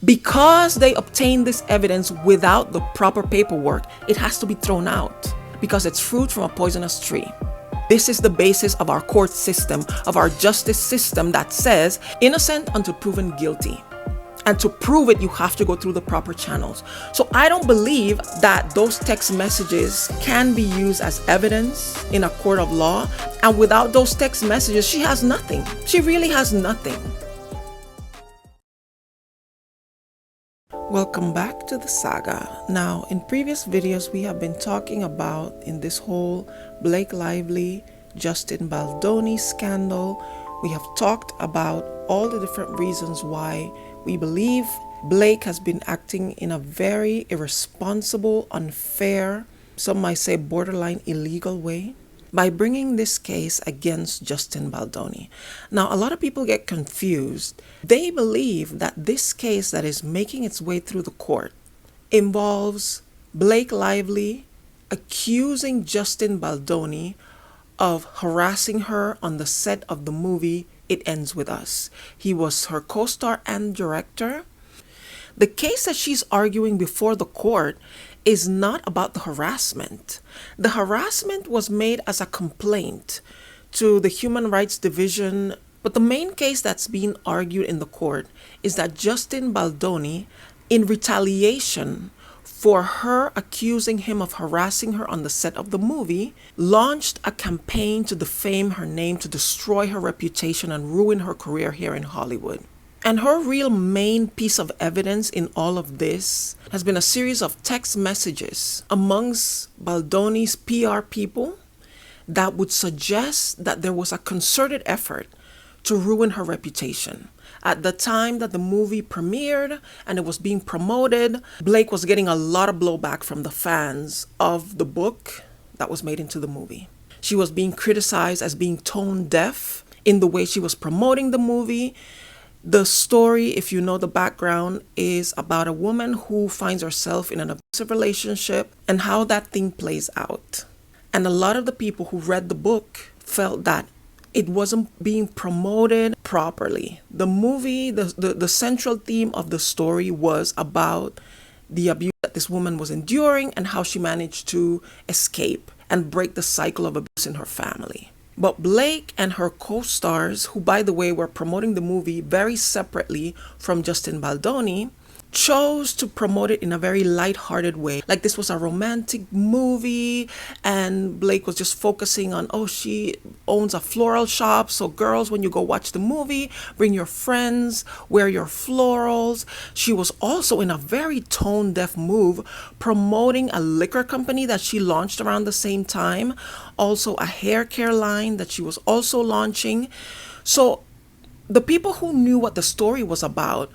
Because they obtained this evidence without the proper paperwork, it has to be thrown out because it's fruit from a poisonous tree. This is the basis of our court system, of our justice system that says innocent until proven guilty. And to prove it, you have to go through the proper channels. So I don't believe that those text messages can be used as evidence in a court of law. And without those text messages, she has nothing. She really has nothing. Welcome back to the saga. Now, in previous videos, we have been talking about in this whole Blake Lively, Justin Baldoni scandal. We have talked about all the different reasons why we believe Blake has been acting in a very irresponsible, unfair, some might say borderline illegal way by bringing this case against Justin Baldoni. Now, a lot of people get confused. They believe that this case that is making its way through the court involves Blake Lively accusing Justin Baldoni of harassing her on the set of the movie It Ends With Us. He was her co-star and director. The case that she's arguing before the court is not about the harassment. The harassment was made as a complaint to the Human Rights Division, but the main case that's being argued in the court is that Justin Baldoni, in retaliation for her accusing him of harassing her on the set of the movie, launched a campaign to defame her name, to destroy her reputation and ruin her career here in Hollywood. And her real main piece of evidence in all of this has been a series of text messages amongst Baldoni's PR people that would suggest that there was a concerted effort to ruin her reputation. At the time that the movie premiered and it was being promoted, Blake was getting a lot of blowback from the fans of the book that was made into the movie. She was being criticized as being tone deaf in the way she was promoting the movie. The story, if you know the background, is about a woman who finds herself in an abusive relationship and how that thing plays out. And a lot of the people who read the book felt that it wasn't being promoted properly. The movie, the central theme of the story was about the abuse that this woman was enduring and how she managed to escape and break the cycle of abuse in her family. But Blake and her co-stars, who by the way were promoting the movie very separately from Justin Baldoni, chose to promote it in a very lighthearted way. Like this was a romantic movie and Blake was just focusing on, oh, she owns a floral shop. So girls, when you go watch the movie, bring your friends, wear your florals. She was also in a very tone-deaf move promoting a liquor company that she launched around the same time. Also a hair care line that she was also launching. So the people who knew what the story was about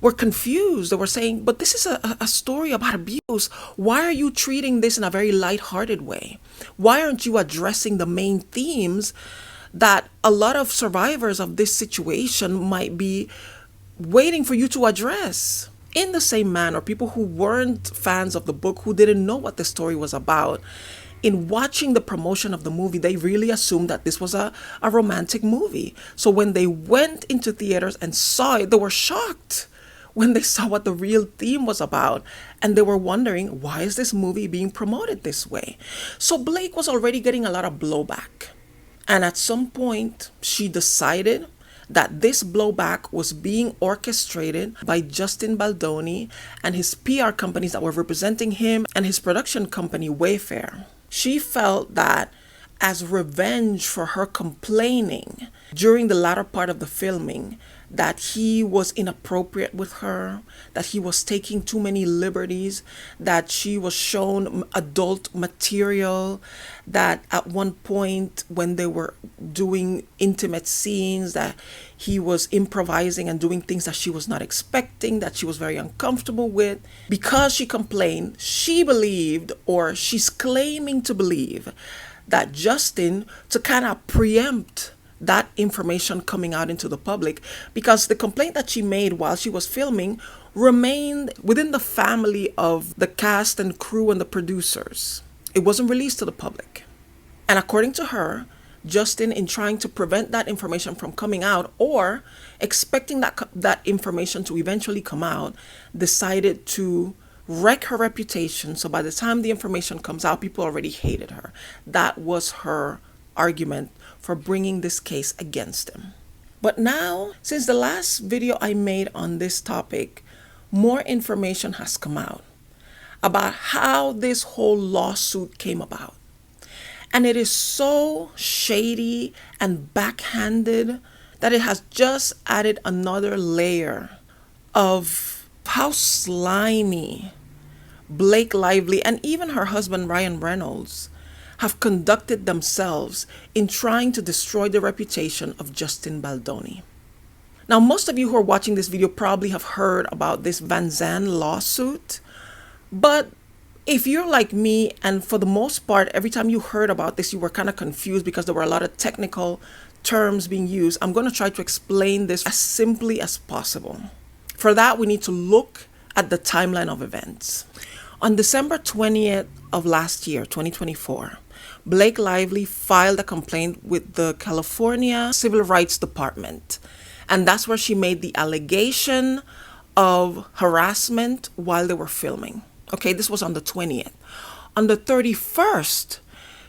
were confused. They were saying, but this is a story about abuse. Why are you treating this in a very lighthearted way? Why aren't you addressing the main themes that a lot of survivors of this situation might be waiting for you to address? In the same manner, people who weren't fans of the book, who didn't know what the story was about, in watching the promotion of the movie, they really assumed that this was a romantic movie. So when they went into theaters and saw it, they were shocked when they saw what the real theme was about. And they were wondering, why is this movie being promoted this way? So Blake was already getting a lot of blowback. And at some point, she decided that this blowback was being orchestrated by Justin Baldoni and his PR companies that were representing him and his production company, Wayfair. She felt that as revenge for her complaining during the latter part of the filming that he was inappropriate with her, that he was taking too many liberties, that she was shown adult material, that at one point when they were doing intimate scenes, that he was improvising and doing things that she was not expecting, that she was very uncomfortable with. Because she complained, she believed, or she's claiming to believe, that Justin, to kind of preempt that information coming out into the public, because the complaint that she made while she was filming remained within the family of the cast and crew and the producers. It wasn't released to the public. And according to her, Justin, in trying to prevent that information from coming out or expecting that information to eventually come out, decided to wreck her reputation. So by the time the information comes out, people already hated her. That was her argument for bringing this case against him. But now, since the last video I made on this topic, more information has come out about how this whole lawsuit came about. And it is so shady and backhanded that it has just added another layer of how slimy Blake Lively and even her husband Ryan Reynolds have conducted themselves in trying to destroy the reputation of Justin Baldoni. Now, most of you who are watching this video probably have heard about this Vanzan lawsuit, but if you're like me, and for the most part, every time you heard about this, you were kind of confused because there were a lot of technical terms being used, I'm going to try to explain this as simply as possible. For that, we need to look at the timeline of events. On December 20th of last year, 2024, Blake Lively filed a complaint with the California Civil Rights Department. And that's where she made the allegation of harassment while they were filming. Okay, this was on the 20th. On the 31st,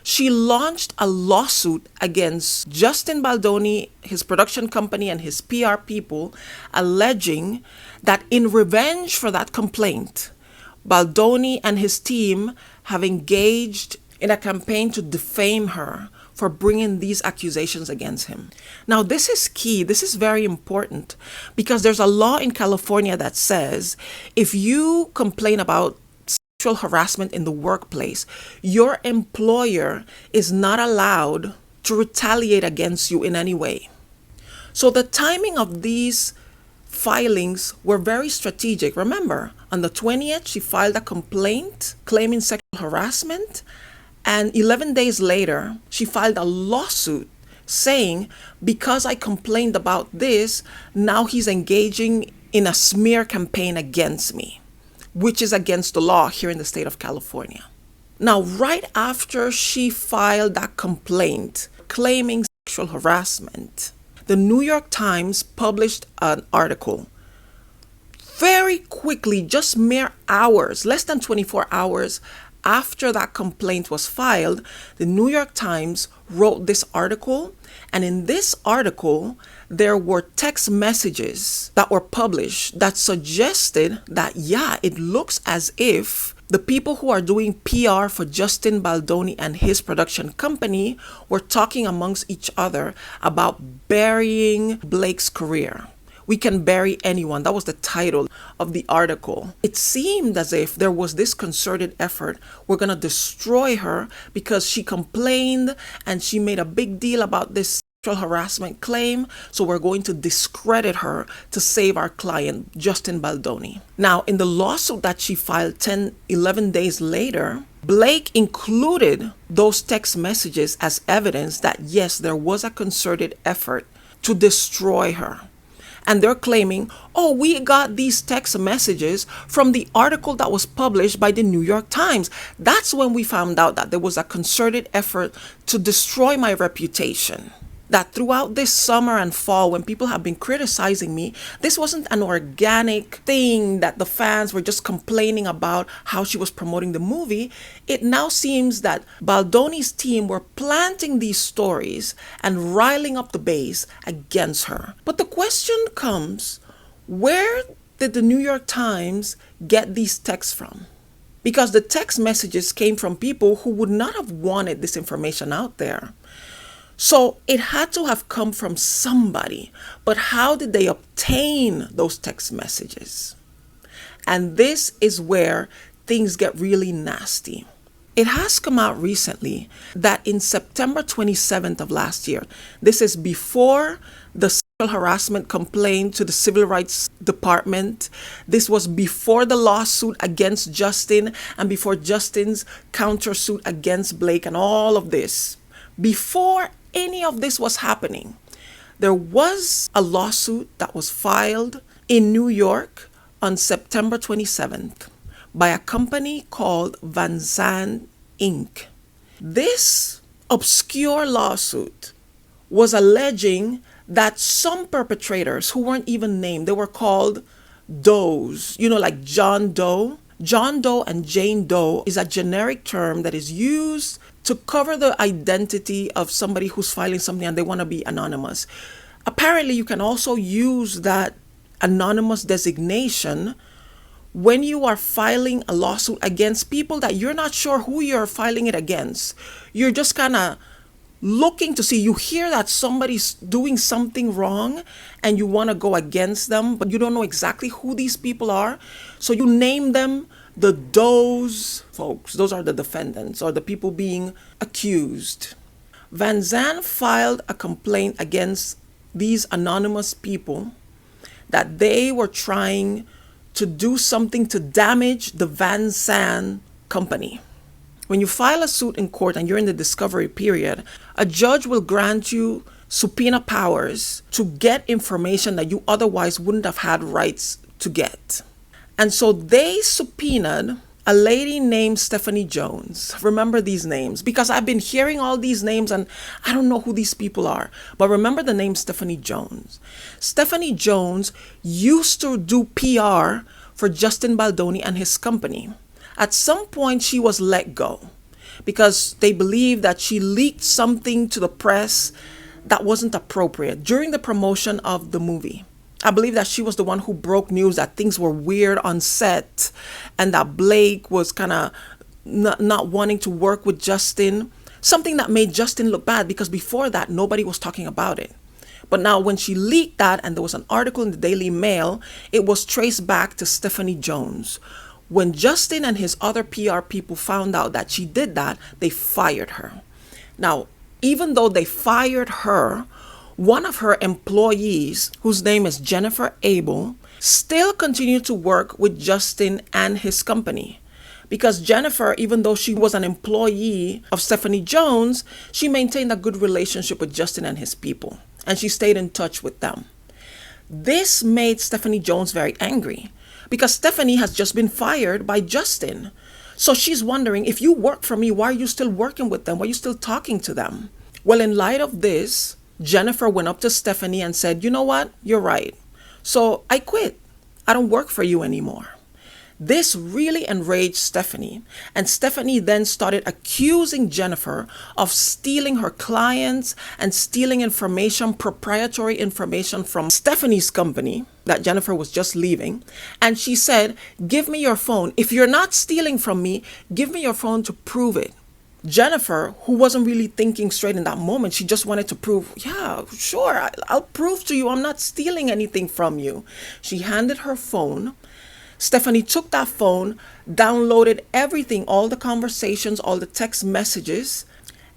she launched a lawsuit against Justin Baldoni, his production company, and his PR people, alleging that in revenge for that complaint, Baldoni and his team have engaged in a campaign to defame her for bringing these accusations against him. Now, this is key. This is very important because there's a law in California that says if you complain about sexual harassment in the workplace, your employer is not allowed to retaliate against you in any way. So the timing of these filings were very strategic. Remember, on the 20th, she filed a complaint claiming sexual harassment, and 11 days later, she filed a lawsuit saying, because I complained about this, now he's engaging in a smear campaign against me, which is against the law here in the state of California. Now, right after she filed that complaint claiming sexual harassment, the New York Times published an article. Very quickly, just mere hours, less than 24 hours after that complaint was filed, the New York Times wrote this article. And in this article, there were text messages that were published that suggested that, yeah, it looks as if the people who are doing PR for Justin Baldoni and his production company were talking amongst each other about burying Blake's career. We can bury anyone. That was the title of the article. It seemed as if there was this concerted effort. We're going to destroy her because she complained and she made a big deal about this sexual harassment claim. So we're going to discredit her to save our client, Justin Baldoni. Now, in the lawsuit that she filed 11 days later, Blake included those text messages as evidence that, yes, there was a concerted effort to destroy her. And they're claiming, oh, we got these text messages from the article that was published by the New York Times. That's when we found out that there was a concerted effort to destroy my reputation. That throughout this summer and fall, when people have been criticizing me, this wasn't an organic thing that the fans were just complaining about how she was promoting the movie. It now seems that Baldoni's team were planting these stories and riling up the base against her. But the question comes, where did the New York Times get these texts from? Because the text messages came from people who would not have wanted this information out there. So it had to have come from somebody. But how did they obtain those text messages? And this is where things get really nasty. It has come out recently that in September 27th of last year, this is before the sexual harassment complaint to the Civil Rights Department. This was before the lawsuit against Justin and before Justin's countersuit against Blake and all of this. Before any of this was happening, there was a lawsuit that was filed in New York on September 27th by a company called Vanzan Inc. This obscure lawsuit was alleging that some perpetrators who weren't even named, they were called Does, like John Doe. John Doe and Jane Doe is a generic term that is used to cover the identity of somebody who's filing something and they want to be anonymous. Apparently, you can also use that anonymous designation when you are filing a lawsuit against people that you're not sure who you're filing it against. You're just kind of looking to see, you hear that somebody's doing something wrong and you want to go against them, but you don't know exactly who these people are. So you name them the Does folks. Those are the defendants or the people being accused. Vanzan filed a complaint against these anonymous people that they were trying to do something to damage the Vanzan company. When you file a suit in court and you're in the discovery period, a judge will grant you subpoena powers to get information that you otherwise wouldn't have had rights to get. And so they subpoenaed a lady named Stephanie Jones. Remember these names, because I've been hearing all these names and I don't know who these people are. But remember the name Stephanie Jones. Stephanie Jones used to do PR for Justin Baldoni and his company. At some point, she was let go because they believed that she leaked something to the press that wasn't appropriate during the promotion of the movie. I believe that she was the one who broke news that things were weird on set and that Blake was kind of not wanting to work with Justin, something that made Justin look bad because before that, nobody was talking about it. But now when she leaked that and there was an article in the Daily Mail, it was traced back to Stephanie Jones. When Justin and his other PR people found out that she did that, they fired her. Now, even though they fired her, one of her employees, whose name is Jennifer Abel, still continued to work with Justin and his company. Because Jennifer, even though she was an employee of Stephanie Jones, she maintained a good relationship with Justin and his people, and she stayed in touch with them. This made Stephanie Jones very angry because Stephanie has just been fired by Justin. So she's wondering, if you work for me, why are you still working with them? Why are you still talking to them? Well, in light of this, Jennifer went up to Stephanie and said, you know what? You're right. So I quit. I don't work for you anymore. This really enraged Stephanie, and Stephanie then started accusing Jennifer of stealing her clients and stealing information, proprietary information from Stephanie's company that Jennifer was just leaving. And she said, give me your phone. If you're not stealing from me, give me your phone to prove it. Jennifer, who wasn't really thinking straight in that moment, she just wanted to prove, yeah, sure, I'll prove to you I'm not stealing anything from you. She handed her phone. Stephanie took that phone, downloaded everything, all the conversations, all the text messages,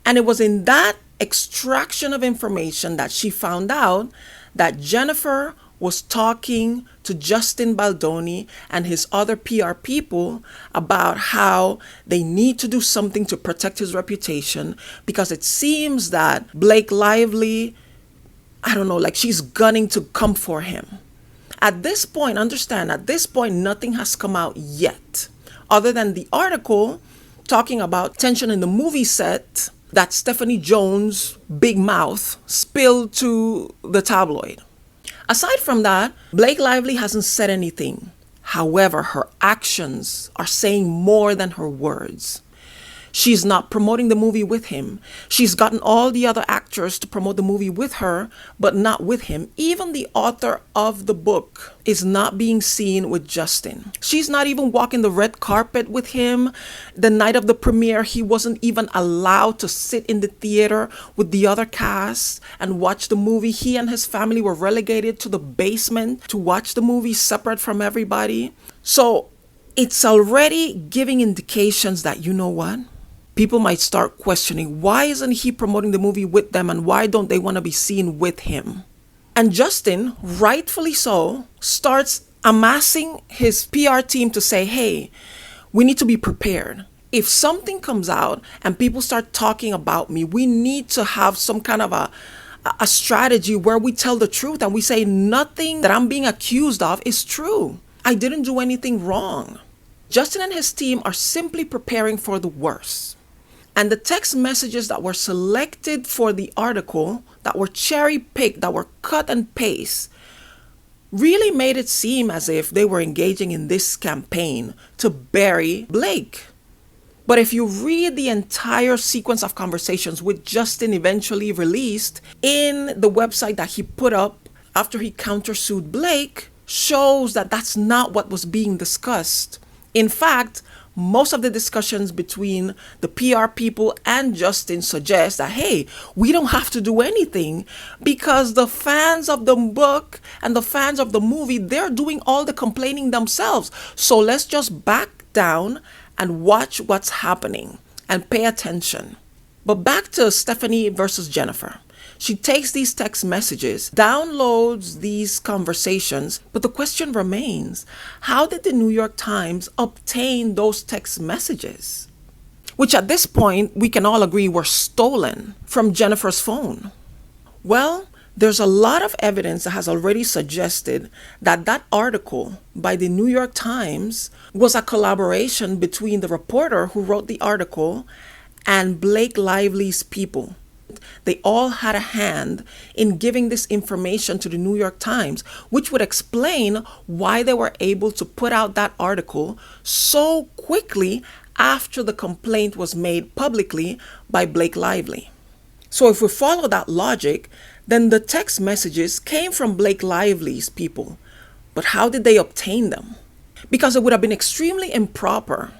and it was in that extraction of information that she found out that Jennifer was talking to Justin Baldoni and his other PR people about how they need to do something to protect his reputation because it seems that Blake Lively, I don't know, like she's gunning to come for him. At this point, understand, at this point, nothing has come out yet, other than the article talking about tension in the movie set that Stephanie Jones' big mouth spilled to the tabloid. Aside from that, Blake Lively hasn't said anything. However, her actions are saying more than her words. She's not promoting the movie with him. She's gotten all the other actors to promote the movie with her, but not with him. Even the author of the book is not being seen with Justin. She's not even walking the red carpet with him. The night of the premiere, he wasn't even allowed to sit in the theater with the other cast and watch the movie. He and his family were relegated to the basement to watch the movie separate from everybody. So it's already giving indications that, you know what? People might start questioning, why isn't he promoting the movie with them and why don't they want to be seen with him? And Justin, rightfully so, starts amassing his PR team to say, hey, we need to be prepared. If something comes out and people start talking about me, we need to have some kind of a strategy where we tell the truth and we say nothing that I'm being accused of is true. I didn't do anything wrong. Justin and his team are simply preparing for the worst. And the text messages that were selected for the article, that were cherry picked, that were cut and paste, really made it seem as if they were engaging in this campaign to bury Blake. But if you read the entire sequence of conversations which Justin eventually released in the website that he put up after he countersued Blake, shows that that's not what was being discussed. In fact, most of the discussions between the PR people and Justin suggest that, hey, we don't have to do anything because the fans of the book and the fans of the movie, they're doing all the complaining themselves. So let's just back down and watch what's happening and pay attention. But back to Stephanie versus Jennifer. She takes these text messages, downloads these conversations, but the question remains, how did the New York Times obtain those text messages? Which at this point, we can all agree were stolen from Jennifer's phone. Well, there's a lot of evidence that has already suggested that that article by the New York Times was a collaboration between the reporter who wrote the article and Blake Lively's people. They all had a hand in giving this information to the New York Times, which would explain why they were able to put out that article so quickly after the complaint was made publicly by Blake Lively. So if we follow that logic, then the text messages came from Blake Lively's people. But how did they obtain them? Because it would have been extremely improper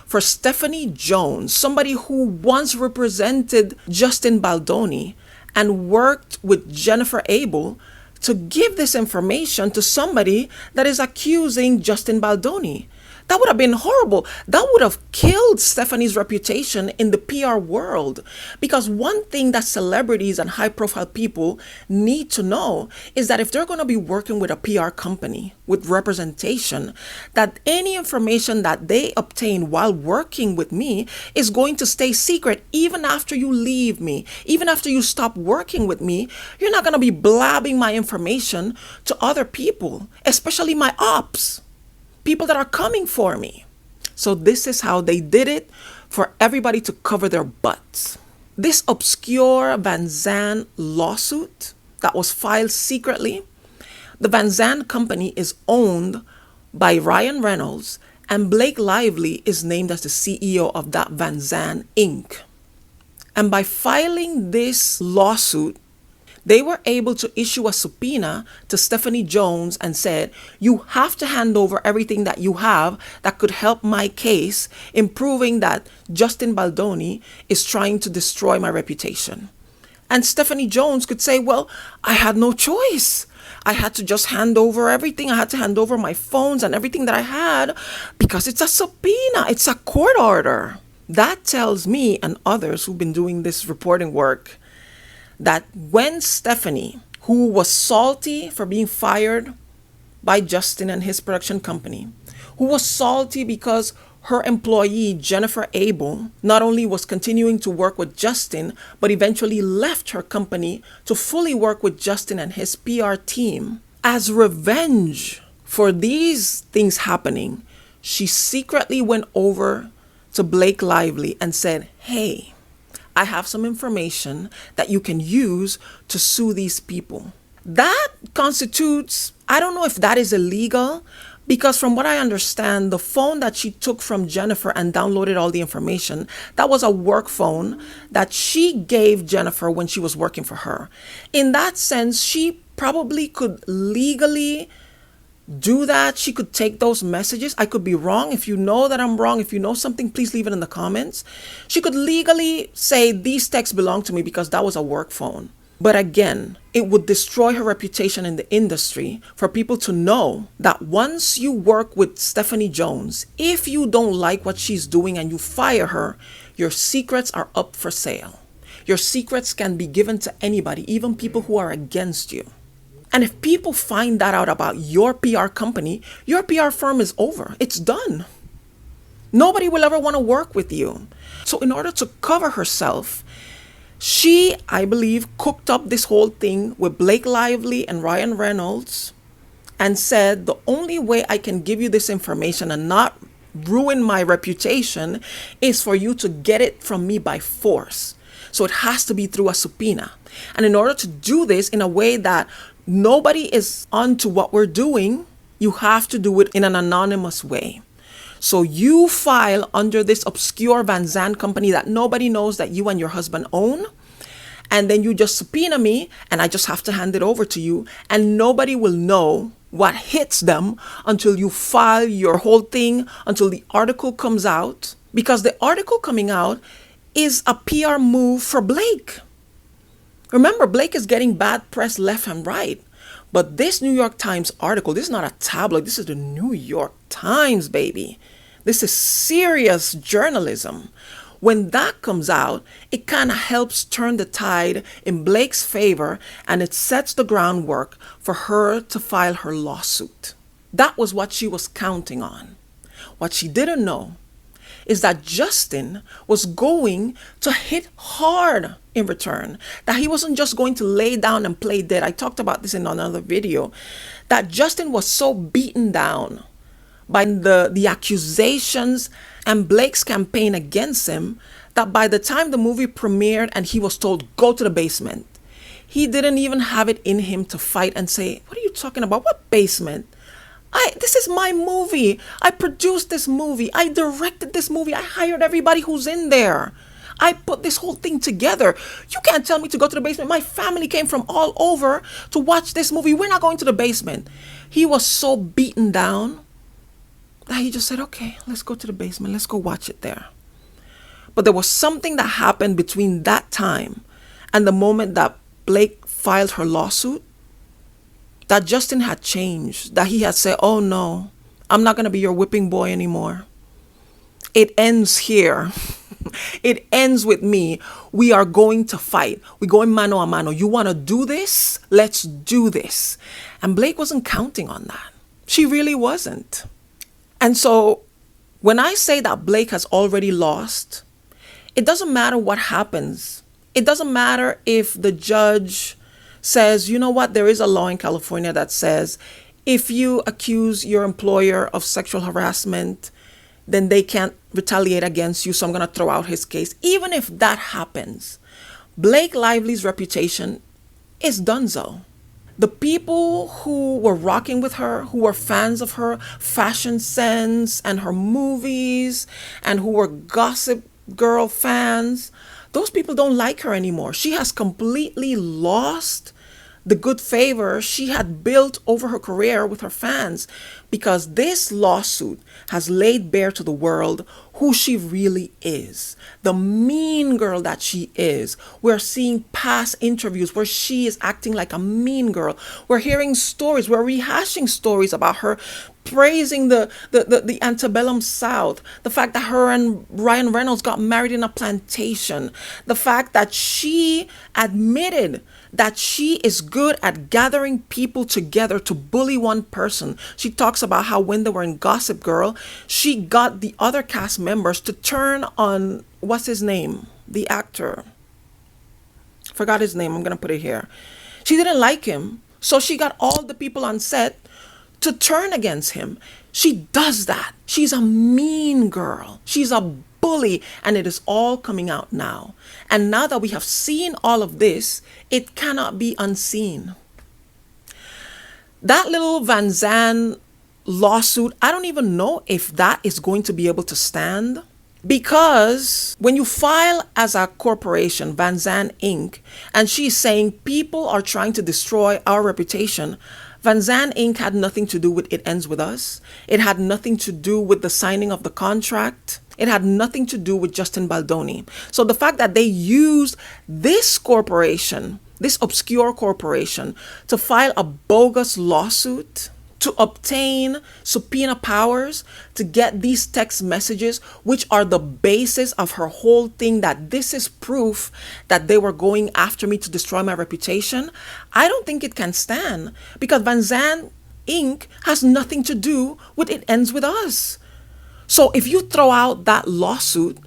for Stephanie Jones, somebody who once represented Justin Baldoni and worked with Jennifer Abel, to give this information to somebody that is accusing Justin Baldoni. That would have been horrible. That would have killed Stephanie's reputation in the PR world. Because one thing that celebrities and high-profile people need to know is that if they're going to be working with a PR company with representation, that any information that they obtain while working with me is going to stay secret even after you leave me. Even after you stop working with me, you're not going to be blabbing my information to other people, especially my ops. People that are coming for me. So this is how they did it for everybody to cover their butts. This obscure Vanzan lawsuit that was filed secretly, the Vanzan company is owned by Ryan Reynolds, and Blake Lively is named as the CEO of that Vanzan Inc. And by filing this lawsuit, they were able to issue a subpoena to Stephanie Jones and said, you have to hand over everything that you have that could help my case in proving that Justin Baldoni is trying to destroy my reputation. And Stephanie Jones could say, well, I had no choice. I had to just hand over everything. I had to hand over my phones and everything that I had because it's a subpoena. It's a court order. That tells me and others who've been doing this reporting work that when Stephanie, who was salty for being fired by Justin and his production company, who was salty because her employee, Jennifer Abel, not only was continuing to work with Justin, but eventually left her company to fully work with Justin and his PR team. As revenge for these things happening, she secretly went over to Blake Lively and said, hey, I have some information that you can use to sue these people. That constitutes, I don't know if that is illegal, because from what I understand, the phone that she took from Jennifer and downloaded all the information, that was a work phone that she gave Jennifer when she was working for her. In that sense, she probably could legally do that. She could take those messages. I could be wrong. If you know that I'm wrong, if you know something, please leave it in the comments. She could legally say these texts belong to me because that was a work phone. But again, it would destroy her reputation in the industry for people to know that once you work with Stephanie Jones, if you don't like what she's doing and you fire her, your secrets are up for sale. Your secrets can be given to anybody, even people who are against you. And if people find that out about your PR company, your PR firm is over. It's done. Nobody will ever want to work with you. So in order to cover herself, she, I believe, cooked up this whole thing with Blake Lively and Ryan Reynolds and said, the only way I can give you this information and not ruin my reputation is for you to get it from me by force. So it has to be through a subpoena. And in order to do this in a way that nobody is onto what we're doing, you have to do it in an anonymous way. So you file under this obscure Vanzan company that nobody knows that you and your husband own. And then you just subpoena me and I just have to hand it over to you. And nobody will know what hits them until you file your whole thing, until the article comes out. Because the article coming out is a PR move for Blake. Remember, Blake is getting bad press left and right. But this New York Times article, this is not a tabloid. This is the New York Times, baby. This is serious journalism. When that comes out, it kind of helps turn the tide in Blake's favor, and it sets the groundwork for her to file her lawsuit. That was what she was counting on. What she didn't know is that Justin was going to hit hard in return, that he wasn't just going to lay down and play dead. I talked about this in another video, that Justin was so beaten down by the accusations and Blake's campaign against him that by the time the movie premiered and he was told, go to the basement, he didn't even have it in him to fight and say, what are you talking about? What basement? This is my movie. I produced this movie. I directed this movie. I hired everybody who's in there. I put this whole thing together. You can't tell me to go to the basement. My family came from all over to watch this movie. We're not going to the basement. He was so beaten down that he just said, okay, let's go to the basement. Let's go watch it there. But there was something that happened between that time and the moment that Blake filed her lawsuit, that Justin had changed, that he had said, oh no, I'm not going to be your whipping boy anymore. It ends here. It ends with me. We are going to fight. We're going mano a mano. You want to do this? Let's do this. And Blake wasn't counting on that. She really wasn't. And so when I say that Blake has already lost, it doesn't matter what happens. It doesn't matter if the judge says, you know what, there is a law in California that says if you accuse your employer of sexual harassment, then they can't retaliate against you. So I'm going to throw out his case. Even if that happens, Blake Lively's reputation is donezo. The people who were rocking with her, who were fans of her fashion sense and her movies, and who were Gossip Girl fans, those people don't like her anymore. She has completely lost the good favor she had built over her career with her fans, because this lawsuit has laid bare to the world who she really is, the mean girl that she is. We're seeing past interviews where she is acting like a mean girl. We're hearing stories, we're rehashing stories about her praising the antebellum South, the fact that her and Ryan Reynolds got married in a plantation, the fact that she admitted that she is good at gathering people together to bully one person. She talks about how when they were in Gossip Girl, she got the other cast members to turn on, what's his name? The actor. Forgot his name. I'm going to put it here. She didn't like him. So she got all the people on set to turn against him. She does that. She's a mean girl. She's a bully, and it is all coming out now. And now that we have seen all of this, it cannot be unseen. That little Vanzan lawsuit, I don't even know if that is going to be able to stand, because when you file as a corporation, Vanzan Inc., and she's saying people are trying to destroy our reputation, Vanzan Inc. had nothing to do with It Ends With Us. It had nothing to do with the signing of the contract. It had nothing to do with Justin Baldoni. So the fact that they used this corporation, this obscure corporation, to file a bogus lawsuit, to obtain subpoena powers, to get these text messages, which are the basis of her whole thing, that this is proof that they were going after me to destroy my reputation, I don't think it can stand, because Vanzan Inc. has nothing to do with It Ends With Us. So if you throw out that lawsuit,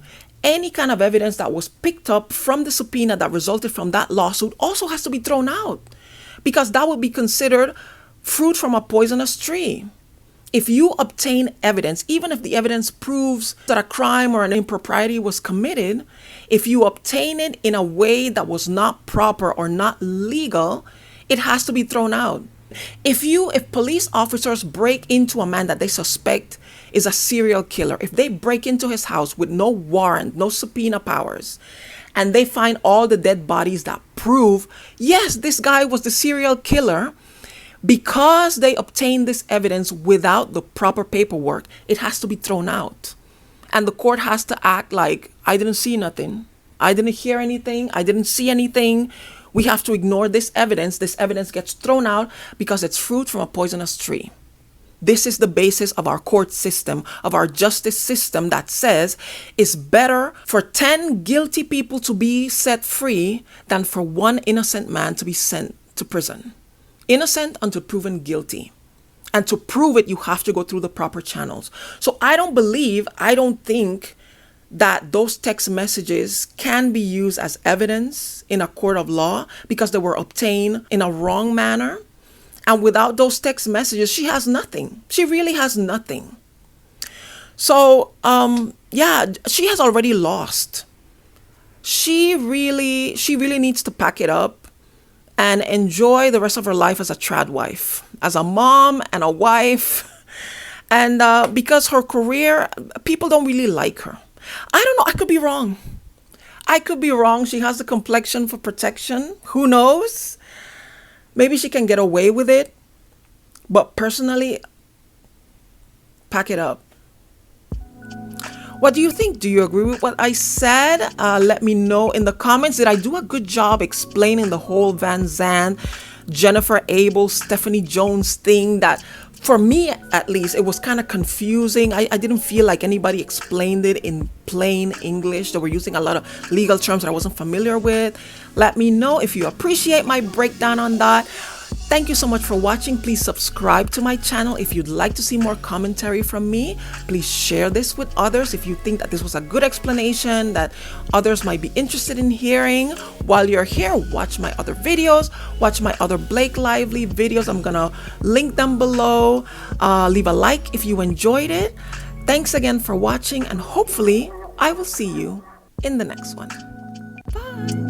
any kind of evidence that was picked up from the subpoena that resulted from that lawsuit also has to be thrown out, because that would be considered fruit from a poisonous tree. If you obtain evidence, even if the evidence proves that a crime or an impropriety was committed, if you obtain it in a way that was not proper or not legal, it has to be thrown out. If police officers break into a man that they suspect is a serial killer, if they break into his house with no warrant, no subpoena powers, and they find all the dead bodies that prove, yes, this guy was the serial killer, because they obtained this evidence without the proper paperwork, it has to be thrown out. And the court has to act like, I didn't see nothing. I didn't hear anything. I didn't see anything. We have to ignore this evidence. This evidence gets thrown out because it's fruit from a poisonous tree. This is the basis of our court system, of our justice system, that says it's better for 10 guilty people to be set free than for one innocent man to be sent to prison. Innocent until proven guilty. And to prove it, you have to go through the proper channels. So I don't think that those text messages can be used as evidence in a court of law because they were obtained in a wrong manner. And without those text messages, she has nothing. She really has nothing. So, she has already lost. She really needs to pack it up and enjoy the rest of her life as a trad wife, as a mom and a wife. And because her career, people don't really like her. I don't know. I could be wrong. She has the complexion for protection. Who knows? Maybe she can get away with it. But personally, pack it up. What do you think? Do you agree with what I said? Let me know in the comments. Did I do a good job explaining the whole Vanzan, Jennifer Abel, Stephanie Jones thing that, for me at least, it was kind of confusing. I didn't feel like anybody explained it in plain English. They were using a lot of legal terms that I wasn't familiar with. Let me know if you appreciate my breakdown on that. Thank you so much for watching. Please subscribe to my channel. If you'd like to see more commentary from me, please share this with others. If you think that this was a good explanation that others might be interested in hearing, while you're here, watch my other videos, watch my other Blake Lively videos. I'm gonna link them below. Leave a like if you enjoyed it. Thanks again for watching, and hopefully I will see you in the next one. Bye.